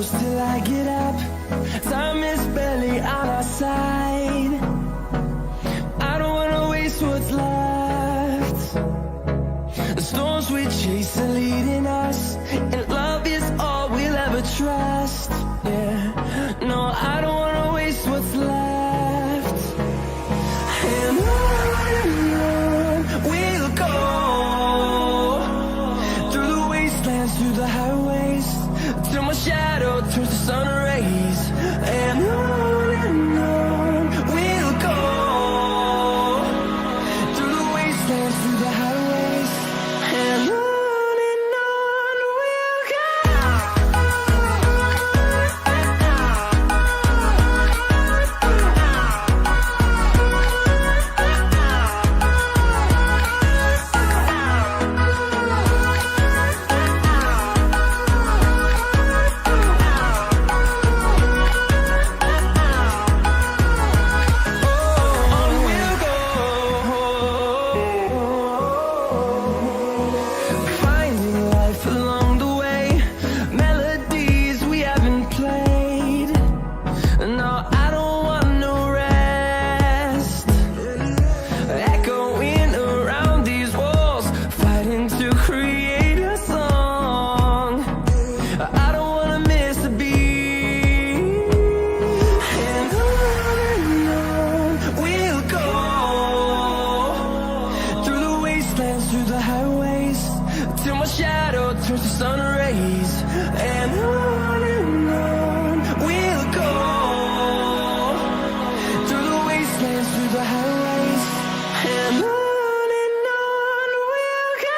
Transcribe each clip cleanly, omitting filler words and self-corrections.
close till I get up. Time is barely on our side. I don't wanna waste what's left. The storms we chase are leading us, and love is all we'll ever trust. Yeah, no, I don't wanna waste what's left. And on we'll go, through the wastelands, through the highways, till my shadow turns to sun rays. And on we'll go, through the wastelands, through the highways, and on we'll go. Finding life along the way, melodies we haven't played. No, I don't want no rest. Echoing around these walls, fighting to create a song. I don't wanna miss a beat. And on we'll go, through the wastelands, through the highways, till my shadow turns to sun rays. And on we'll go, through the wastelands, through the highways, and on we'll go.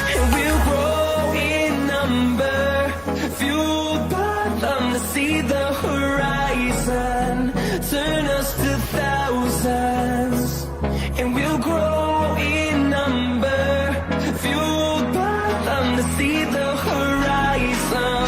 And we'll grow in number, fueled by them to see the horizon, turn us to thousands. And we'll grow in number, fueled by them to see the horizon.